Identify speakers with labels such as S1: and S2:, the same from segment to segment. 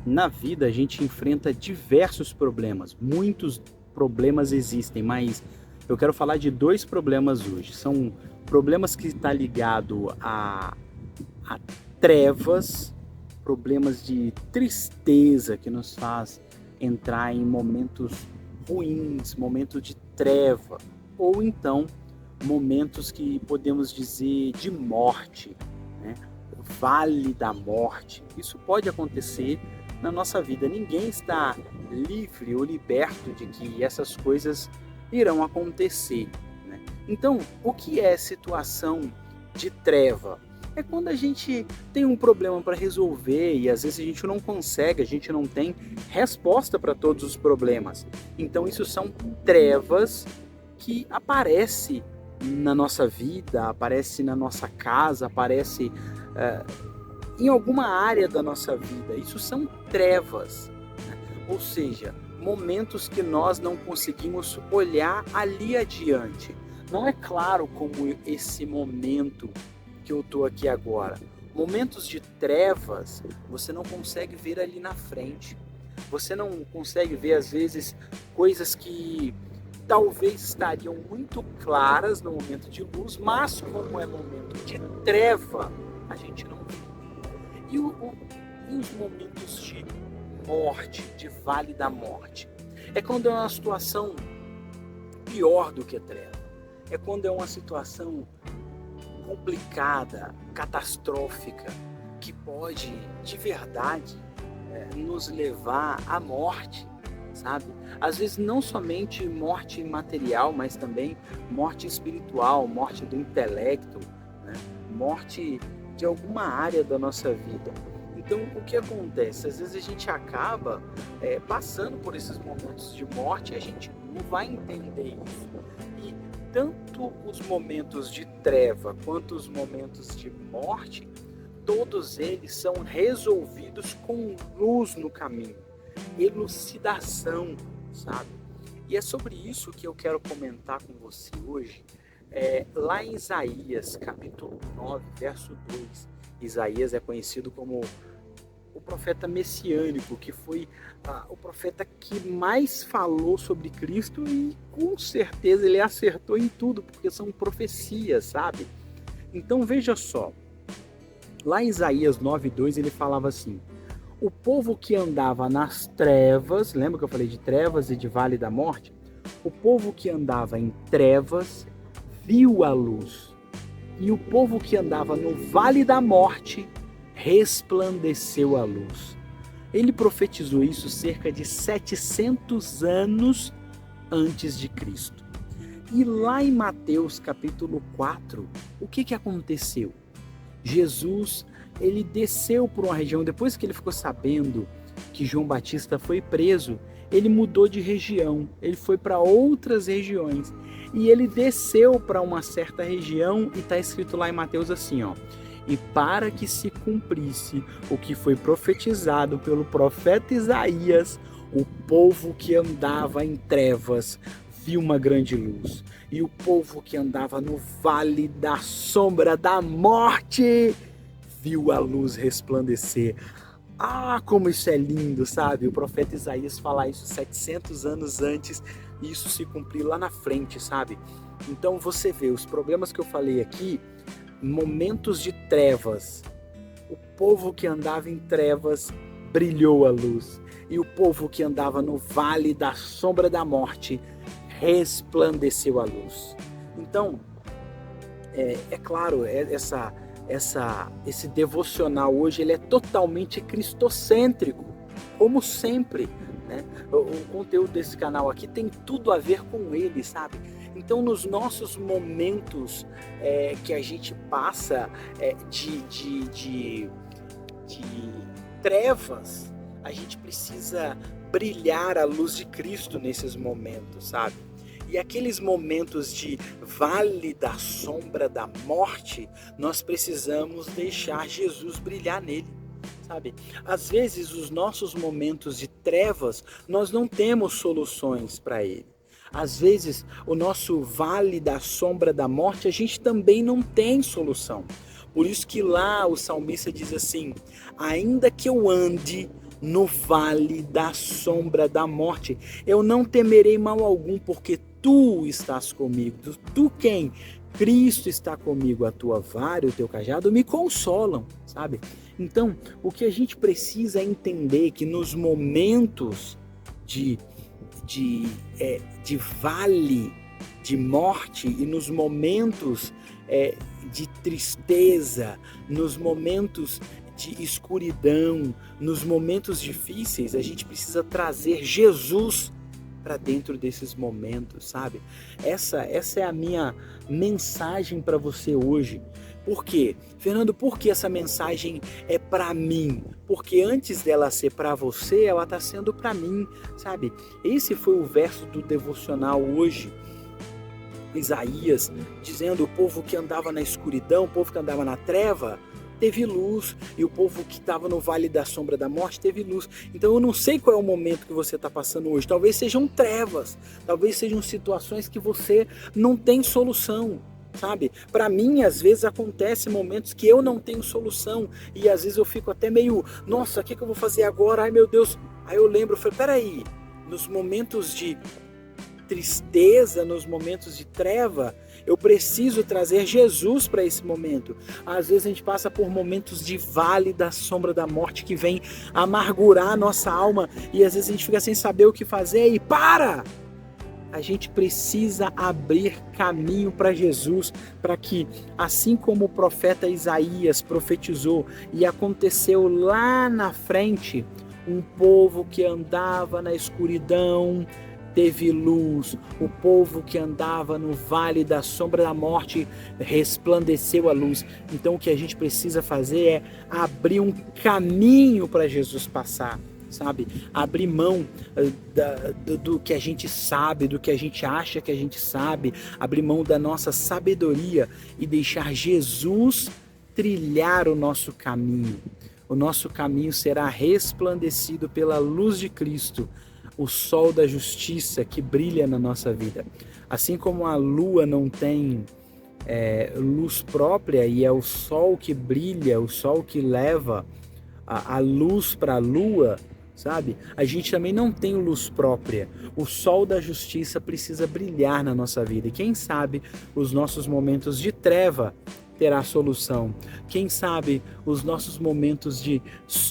S1: Na vida a gente enfrenta diversos problemas, muitos problemas existem, mas eu quero falar de dois problemas hoje. São problemas que estão ligados a trevas, problemas de tristeza que nos faz entrar em momentos ruins, momentos de treva, ou então momentos que podemos dizer de morte, né? Vale da morte. Isso pode acontecer na nossa vida. Ninguém está livre ou liberto de que essas coisas irão acontecer, né? Então, o que é situação de treva? É quando a gente tem um problema para resolver e às vezes a gente não consegue, a gente não tem resposta para todos os problemas. Então, isso são trevas que aparecem na nossa vida, aparece na nossa casa, aparece em alguma área da nossa vida. Isso são trevas, né? Ou seja, momentos que nós não conseguimos olhar ali adiante. Não é claro como esse momento que eu estou aqui agora. Momentos de trevas, você não consegue ver ali na frente. Você não consegue ver, às vezes, coisas que talvez estariam muito claras no momento de luz, mas como é momento de treva, a gente não vê. E os momentos de morte, de vale da morte? É quando é uma situação pior do que treva. É quando é uma situação complicada, catastrófica, que pode, de verdade, nos levar à morte, sabe? Às vezes não somente morte material, mas também morte espiritual, morte do intelecto, né? Morte de alguma área da nossa vida. Então, o que acontece? Às vezes a gente acaba passando por esses momentos de morte e a gente não vai entender isso. E tanto os momentos de treva quanto os momentos de morte, todos eles são resolvidos com luz no caminho, elucidação, sabe? E é sobre isso que eu quero comentar com você hoje. Lá em Isaías, capítulo 9, verso 2, Isaías é conhecido como o profeta messiânico, que foi o profeta que mais falou sobre Cristo e com certeza ele acertou em tudo, porque são profecias, sabe? Então veja só, lá em Isaías 9:2 ele falava assim: o povo que andava nas trevas, lembra que eu falei de trevas e de vale da morte? O povo que andava em trevas viu a luz, e o povo que andava no vale da morte resplandeceu a luz. Ele profetizou isso cerca de 700 anos antes de Cristo. E lá em Mateus capítulo 4, o que aconteceu? Jesus, ele desceu por uma região, depois que ele ficou sabendo que João Batista foi preso, ele mudou de região, ele foi para outras regiões, e ele desceu para uma certa região, e está escrito lá em Mateus assim, ó: e para que se cumprisse o que foi profetizado pelo profeta Isaías, o povo que andava em trevas viu uma grande luz, e o povo que andava no vale da sombra da morte viu a luz resplandecer. Ah, como isso é lindo, sabe? O profeta Isaías fala isso 700 anos antes e isso se cumprir lá na frente, sabe? Então você vê, os problemas que eu falei aqui, momentos de trevas, o povo que andava em trevas brilhou a luz, e o povo que andava no vale da sombra da morte resplandeceu a luz. Então, é claro, esse devocional hoje ele é totalmente cristocêntrico, como sempre, né? O conteúdo desse canal aqui tem tudo a ver com ele, sabe? Então, nos nossos momentos que a gente passa de trevas, a gente precisa brilhar a luz de Cristo nesses momentos, sabe? E aqueles momentos de vale da sombra da morte, nós precisamos deixar Jesus brilhar nele, sabe? Às vezes, os nossos momentos de trevas, nós não temos soluções para ele. Às vezes, o nosso vale da sombra da morte, a gente também não tem solução. Por isso que lá o salmista diz assim: ainda que eu ande no vale da sombra da morte. Eu não temerei mal algum, porque tu estás comigo. Tu quem? Cristo está comigo, a tua vara e o teu cajado me consolam, sabe? Então, o que a gente precisa é entender que nos momentos de vale de morte e nos momentos de tristeza, nos momentos de escuridão, nos momentos difíceis, a gente precisa trazer Jesus para dentro desses momentos, sabe? Essa é a minha mensagem para você hoje. Por quê? Fernando, por que essa mensagem é para mim? Porque antes dela ser para você, ela está sendo para mim, sabe? Esse foi o verso do devocional hoje. Isaías, dizendo: o povo que andava na escuridão, o povo que andava na treva, teve luz, e o povo que estava no vale da sombra da morte teve luz. Então eu não sei qual é o momento que você está passando hoje, talvez sejam trevas, talvez sejam situações que você não tem solução, sabe? Para mim, às vezes acontecem momentos que eu não tenho solução, e às vezes eu fico até meio, nossa, o que eu vou fazer agora? Ai meu Deus, aí eu lembro, eu falei, peraí, nos momentos de tristeza, nos momentos de treva, eu preciso trazer Jesus para esse momento. Às vezes a gente passa por momentos de vale da sombra da morte que vem amargurar a nossa alma, e às vezes a gente fica sem saber o que fazer e para! A gente precisa abrir caminho para Jesus, para que, assim como o profeta Isaías profetizou e aconteceu lá na frente, um povo que andava na escuridão teve luz, o povo que andava no vale da sombra da morte resplandeceu a luz. Então o que a gente precisa fazer é abrir um caminho para Jesus passar, sabe? Abrir mão do que a gente sabe, do que a gente acha que a gente sabe, abrir mão da nossa sabedoria e deixar Jesus trilhar o nosso caminho. O nosso caminho será resplandecido pela luz de Cristo, o sol da justiça que brilha na nossa vida. Assim como a lua não tem luz própria e é o sol que brilha, o sol que leva a luz para a lua, sabe? A gente também não tem luz própria. O sol da justiça precisa brilhar na nossa vida. E quem sabe os nossos momentos de treva terá solução. Quem sabe os nossos momentos de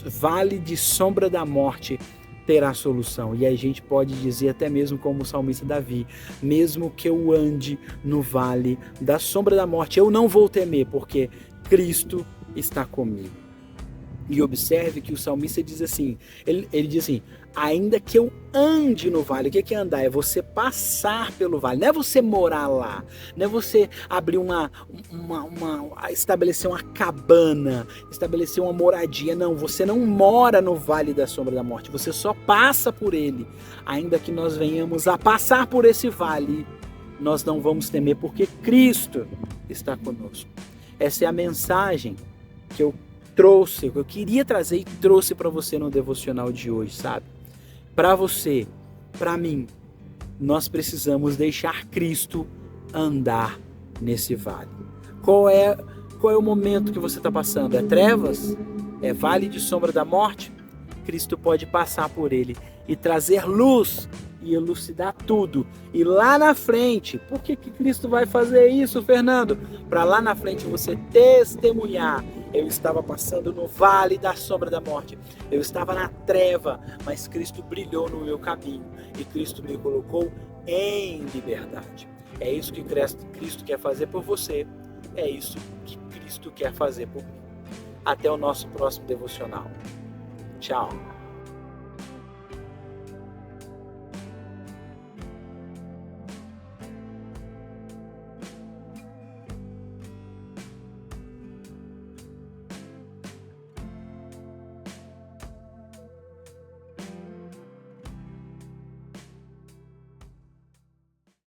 S1: vale de sombra da morte terá solução. E a gente pode dizer até mesmo como o salmista Davi: mesmo que eu ande no vale da sombra da morte, eu não vou temer, porque Cristo está comigo. E observe que o salmista diz assim, ele diz assim: ainda que eu ande no vale. O que é andar? É você passar pelo vale, não é você morar lá, não é você abrir estabelecer uma cabana, estabelecer uma moradia, não, você não mora no vale da sombra da morte, você só passa por ele. Ainda que nós venhamos a passar por esse vale, nós não vamos temer, porque Cristo está conosco. Essa é a mensagem que eu queria trazer e trouxe para você no devocional de hoje, sabe? Para você, para mim, nós precisamos deixar Cristo andar nesse vale. Qual é o momento que você está passando? É trevas? É vale de sombra da morte? Cristo pode passar por ele e trazer luz e elucidar tudo. E lá na frente, por que Cristo vai fazer isso, Fernando? Para lá na frente você testemunhar: eu estava passando no vale da sombra da morte, eu estava na treva, mas Cristo brilhou no meu caminho e Cristo me colocou em liberdade. É isso que Cristo quer fazer por você, é isso que Cristo quer fazer por mim. Até o nosso próximo devocional. Tchau.